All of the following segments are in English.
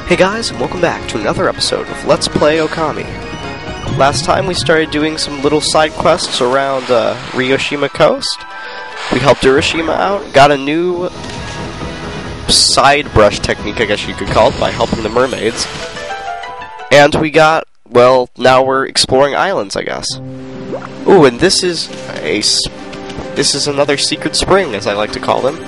Hey guys, and welcome back to another episode of Let's Play Okami. Last time we started doing some little side quests around Ryoshima Coast. We helped Ryoshima out, got a new side brush technique, I guess you could call it, by helping the mermaids. And we got, well, now we're exploring islands, I guess. Ooh, and this is another secret spring, as I like to call them.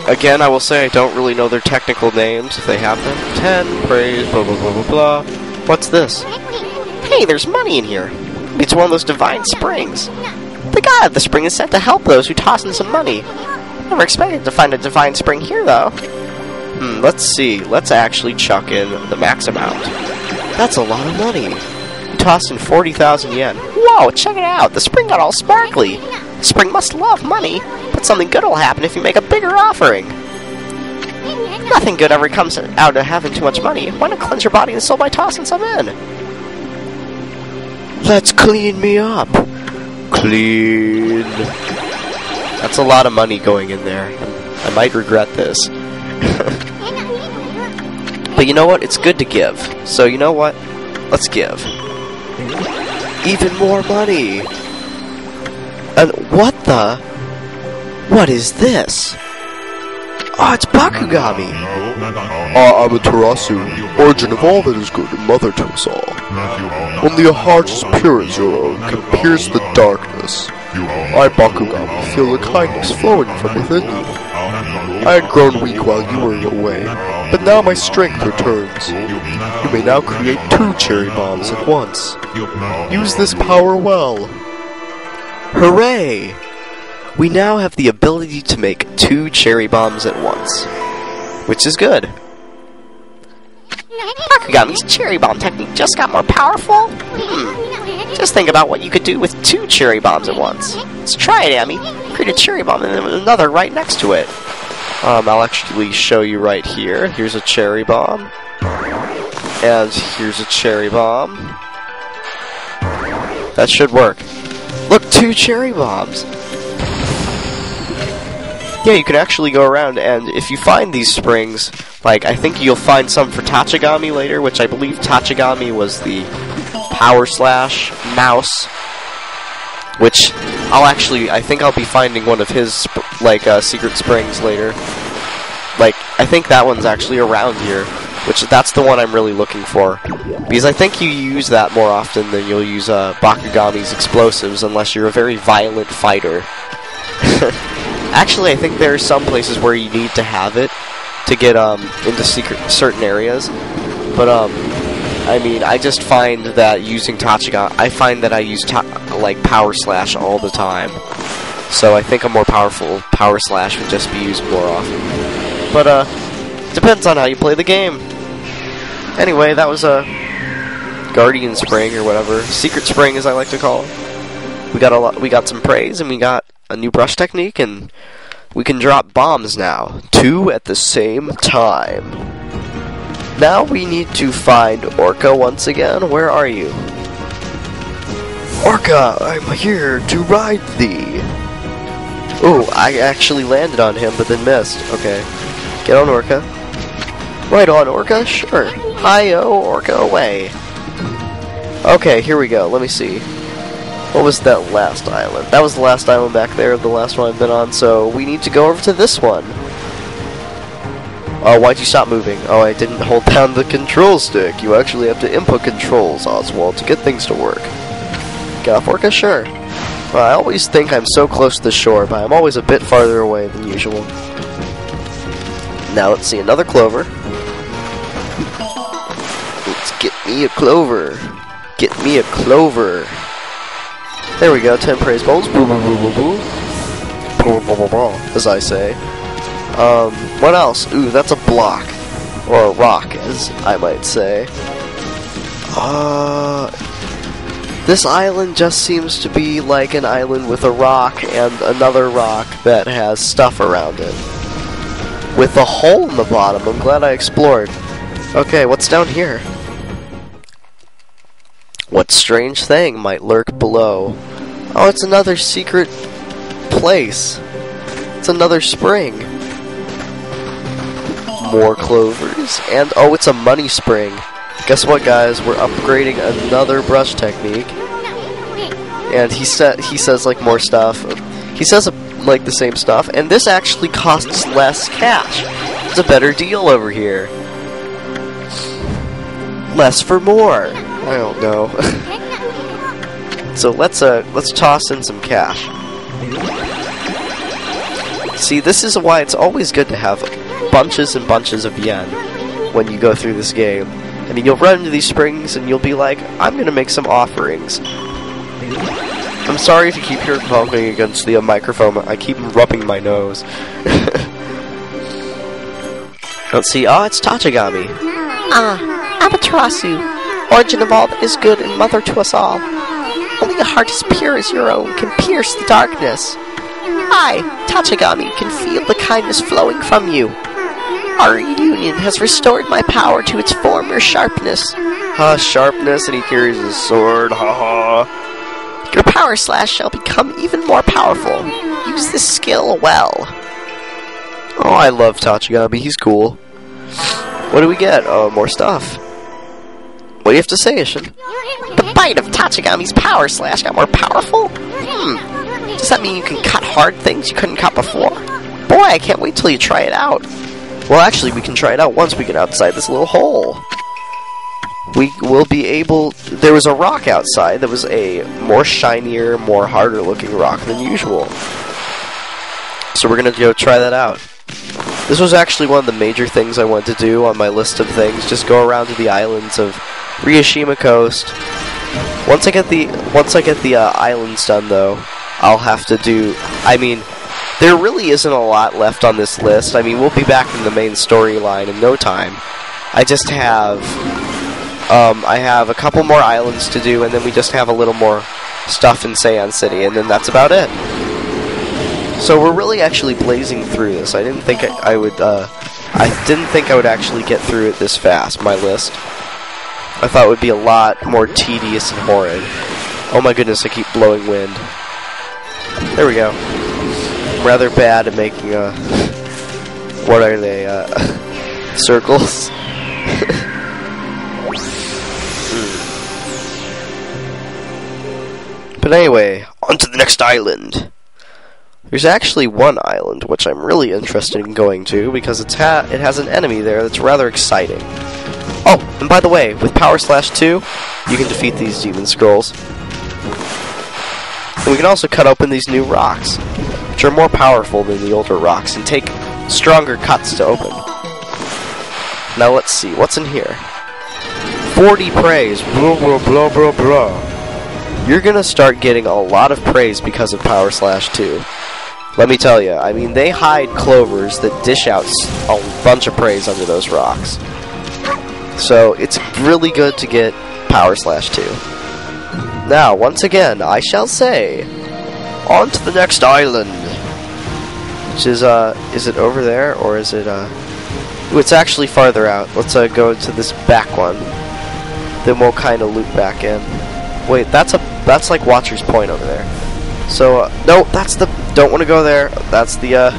Again, I will say I don't really know their technical names, if they have them. 10, praise, blah blah blah blah blah. What's this? Hey, there's money in here. It's one of those divine springs. The god of the spring is sent to help those who toss in some money. Never expected to find a divine spring here, though. Let's see. Let's actually chuck in the max amount. That's a lot of money. You tossed in 40,000 yen. Whoa, check it out. The spring got all sparkly. The spring must love money. But something good will happen if you make a bigger offering. Nothing good ever comes out of having too much money. Why not cleanse your body and soul by tossing some in? Let's clean me up. Clean. That's a lot of money going in there. I might regret this. But you know what? It's good to give. So you know what? Let's give. Even more money. And what the? What is this? Oh, it's Bakugami! I'm a Tarasu, origin of all that is good and mother to us all. Only a heart as pure as your own can pierce the darkness. I, Bakugami, feel the kindness flowing from within you. I had grown weak while you were away, but now my strength returns. You may now create 2 cherry bombs at once. Use this power well. Hooray! We now have the ability to make 2 cherry bombs at once, which is good. Bakugami's cherry bomb technique just got more powerful? Just think about what you could do with 2 cherry bombs at once. Let's try it, Amy. Create a cherry bomb and then another right next to it. I'll actually show you right here. Here's a cherry bomb. And here's a cherry bomb. That should work. Look, 2 cherry bombs! Yeah, you can actually go around, and if you find these springs, like, I think you'll find some for Tachigami later, which I believe Tachigami was the power slash mouse, which I think I'll be finding one of his, secret springs later. Like, I think that one's actually around here, that's the one I'm really looking for. Because I think you use that more often than you'll use Bakugami's explosives, unless you're a very violent fighter. Actually, I think there are some places where you need to have it to get into certain areas. But I mean, I just find that using Tachigami, I find that I use Power Slash all the time. So I think a more powerful Power Slash would just be used more often. But depends on how you play the game. Anyway, that was a Guardian Spring or whatever, Secret Spring as I like to call it. We got some praise and we got a new brush technique, and we can drop bombs now. 2 at the same time. Now we need to find Orca once again. Where are you? Orca, I'm here to ride thee. Oh, I actually landed on him, but then missed. Okay. Get on Orca. Right on, Orca? Sure. Hi-yo, Orca away. Okay, here we go. Let me see. What was that last island? That was the last island back there, the last one I've been on, so we need to go over to this one. Oh, why'd you stop moving? Oh, I didn't hold down the control stick. You actually have to input controls, Oswald, to get things to work. Get off Orca? Sure. Well, I always think I'm so close to the shore, but I'm always a bit farther away than usual. Now let's see, another clover. Let's get me a clover. Get me a clover. There we go, 10 praise bowls. Boo boo boo boo boo. Boo boo boo boo, as I say. What else? Ooh, that's a block. Or a rock, as I might say. This island just seems to be like an island with a rock and another rock that has stuff around it. With a hole in the bottom. I'm glad I explored. Okay, what's down here? What strange thing might lurk below? Oh, it's another secret place. It's another spring. More clovers. springs, and oh, it's a money spring. Guess what, guys? We're upgrading another brush technique. And he says like more stuff. He says like the same stuff, and this actually costs less cash. It's a better deal over here. Less for more. I don't know. So let's toss in some cash. See, this is why it's always good to have bunches and bunches of yen when you go through this game. I mean, you'll run into these springs and you'll be like, I'm gonna make some offerings. I'm sorry if you keep hearing bumping against the microphone. I keep rubbing my nose. Let's see. Oh, it's Tachigami. Amaterasu, origin of all that is good and mother to us all. Only a heart as pure as your own can pierce the darkness. I, Tachigami, can feel the kindness flowing from you. Our reunion has restored my power to its former sharpness. Sharpness, and he carries his sword, Your power slash shall become even more powerful. Use this skill well. Oh, I love Tachigami, he's cool. What do we get? Oh, more stuff. What do you have to say, Ishin? The bite of Tachigami's power slash got more powerful? Does that mean you can cut hard things you couldn't cut before? Boy, I can't wait till you try it out. Well, actually, we can try it out once we get outside this little hole. We will be able... There was a rock outside that was a more shinier, more harder looking rock than usual. So we're going to go try that out. This was actually one of the major things I wanted to do on my list of things. Just go around to the islands of Ryoshima Coast. Once I get the islands done, though, I'll have to do... I mean, there really isn't a lot left on this list. I mean, we'll be back in the main storyline in no time. I just have... I have a couple more islands to do, and then we just have a little more stuff in Seian City, and then that's about it. So we're really actually blazing through this. I didn't think I would actually get through it this fast, my list. I thought it would be a lot more tedious and horrid. Oh my goodness, I keep blowing wind. There we go. I'm rather bad at making, what are they, circles? But anyway, on to the next island. There's actually one island which I'm really interested in going to because it has an enemy there that's rather exciting. Oh, and by the way, with Power Slash 2, you can defeat these demon scrolls. And we can also cut open these new rocks, which are more powerful than the older rocks and take stronger cuts to open. Now let's see, what's in here? 40 praise, blah blah blah blah blah. You're gonna start getting a lot of praise because of Power Slash 2. Let me tell you, I mean, they hide clovers that dish out a bunch of praise under those rocks. So, it's really good to get Power Slash 2. Now, once again, I shall say, on to the next island. Which is it over there, or is it, Ooh, it's actually farther out. Let's, go to this back one. Then we'll kind of loop back in. Wait, that's like Watcher's Point over there. So, no, that's the... Don't want to go there. That's the,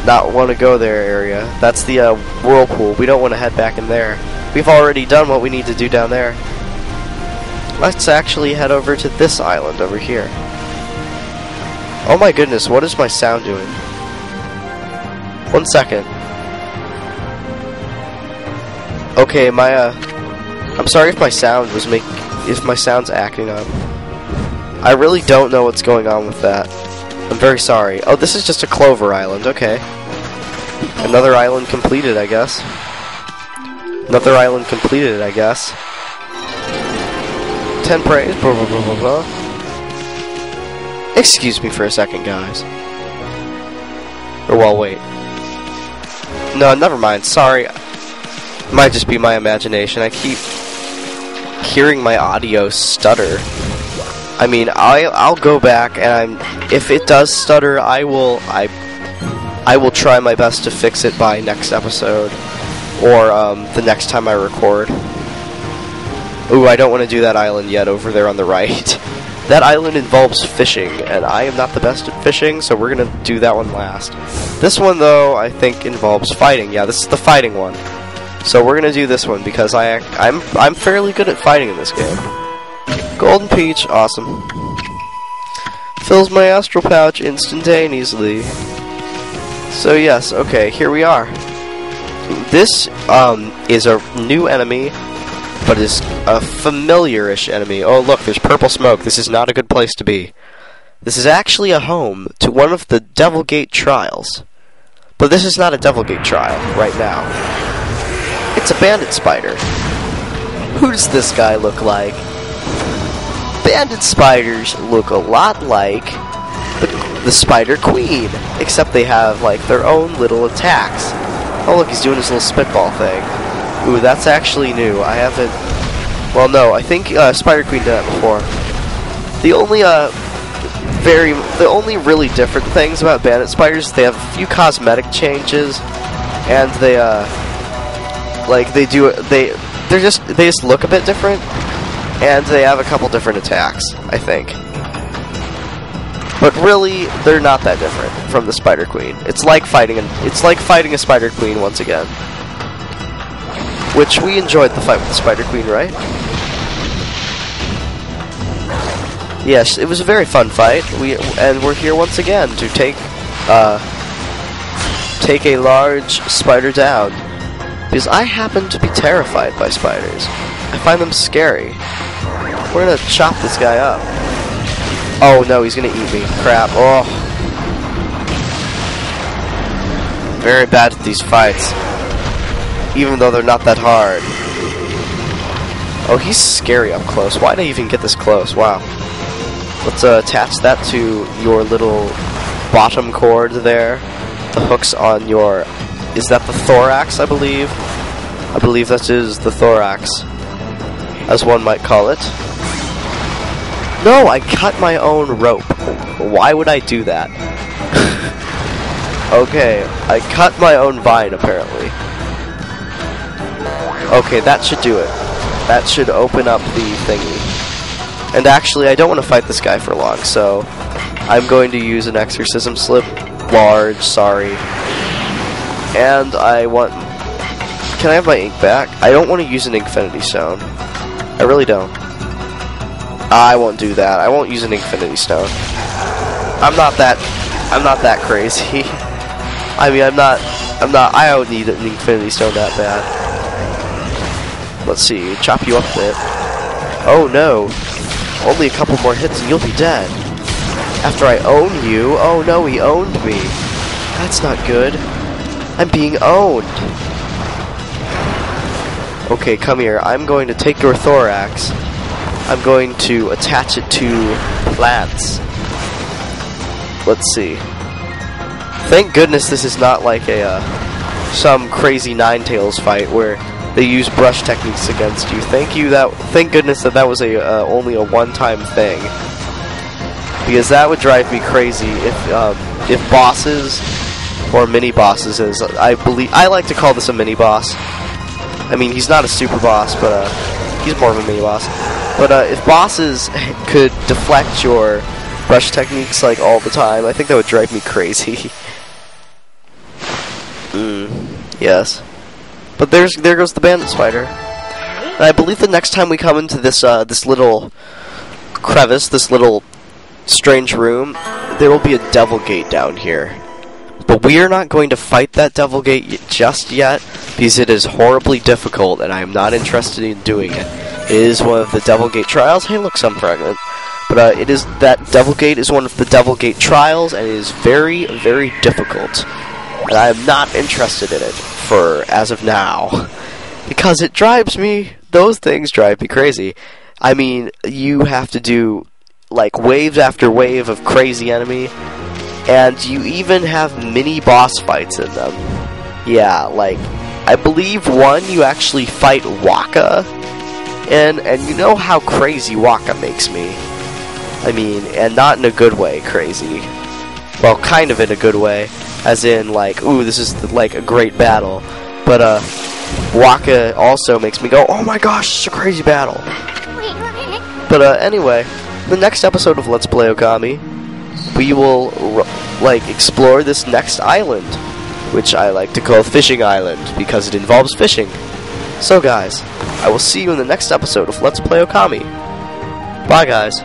not want to go there area. That's the, whirlpool. We don't want to head back in there. We've already done what we need to do down there. Let's actually head over to this island over here. Oh my goodness, what is my sound doing? 1 second. Okay, my, I'm sorry if my sound was if my sound's acting up. I really don't know what's going on with that. I'm very sorry. Oh, this is just a clover island, okay. Another island completed, I guess. Another island completed, I guess. 10 praise, blah blah blah blah blah. Excuse me for a second, guys. Or, well, wait. No, never mind, sorry. It might just be my imagination. I keep hearing my audio stutter. I mean, I'll go back and if it does stutter, I will try my best to fix it by next episode or the next time I record. Ooh, I don't want to do that island yet over there on the right. That island involves fishing, and I am not the best at fishing, so we're gonna do that one last. This one, though, I think involves fighting. Yeah, this is the fighting one. So we're gonna do this one because I'm fairly good at fighting in this game. Golden Peach, awesome. Fills my astral pouch instantaneously. So yes, okay, here we are. This is a new enemy, but is a familiar-ish enemy. Oh look, there's purple smoke. This is not a good place to be. This is actually a home to one of the Devil Gate trials. But this is not a Devil Gate trial right now. It's a bandit spider. Who does this guy look like? Bandit spiders look a lot like the Spider Queen, except they have like their own little attacks. Oh look, he's doing his little spitball thing. Ooh, that's actually new. I haven't... Well, no, I think Spider Queen did that before. The only really different things about bandit spiders, they have a few cosmetic changes, and they just look a bit different, and they have a couple different attacks, I think. But really, they're not that different from the Spider Queen. It's like fighting a Spider Queen once again. Which we enjoyed the fight with the Spider Queen, right? Yes, it was a very fun fight. We're here once again to take a large spider down. Because I happen to be terrified by spiders. I find them scary. We're gonna chop this guy up. Oh no, he's gonna eat me. Crap. Oh. Very bad at these fights. Even though they're not that hard. Oh, he's scary up close. Why did I even get this close? Wow. Let's attach that to your little bottom cord there. The hooks on your... Is that the thorax, I believe? I believe that is the thorax, as one might call it. No, I cut my own rope. Why would I do that? Okay, I cut my own vine, apparently. Okay, that should do it. That should open up the thingy. And actually, I don't want to fight this guy for long, so I'm going to use an exorcism slip. Large, sorry. And I want... Can I have my ink back? I don't want to use an infinity stone. I really don't. I won't do that. I won't use an infinity stone. I'm not that crazy. I mean, I don't need an infinity stone that bad. Let's see, chop you up a bit. Oh no. Only a couple more hits and you'll be dead. After I own you? Oh no, he owned me. That's not good. I'm being owned. Okay, come here. I'm going to take your thorax. I'm going to attach it to plants. Let's see. Thank goodness this is not like a some crazy Ninetales fight where they use brush techniques against you. Thank goodness that was only a one-time thing. Because that would drive me crazy if bosses or mini bosses, as I like to call this a mini boss. I mean, he's not a super boss, but he's more of a mini boss. But if bosses could deflect your brush techniques like all the time, I think that would drive me crazy. Yes. But there goes the bandit spider. And I believe the next time we come into this this little crevice, this little strange room, there will be a devil gate down here. But we are not going to fight that devil gate just yet, because it is horribly difficult, and I am not interested in doing it. It is one of the devil gate trials. Hey, look, some fragment. But that devil gate is one of the devil gate trials, and it is very, very difficult. And I am not interested in it as of now, because it drives me. Those things drive me crazy. I mean, you have to do like waves after wave of crazy enemy, and you even have mini boss fights in them. Yeah, like I believe one you actually fight Waka, and you know how crazy Waka makes me. I mean, and not in a good way, crazy. Well, kind of in a good way, as in like, ooh, this is like a great battle. But Waka also makes me go, oh my gosh, it's a crazy battle. But anyway, the next episode of Let's Play Okami, we will explore this next island, which I like to call Fishing Island because it involves fishing. So guys, I will see you in the next episode of Let's Play Okami. Bye guys.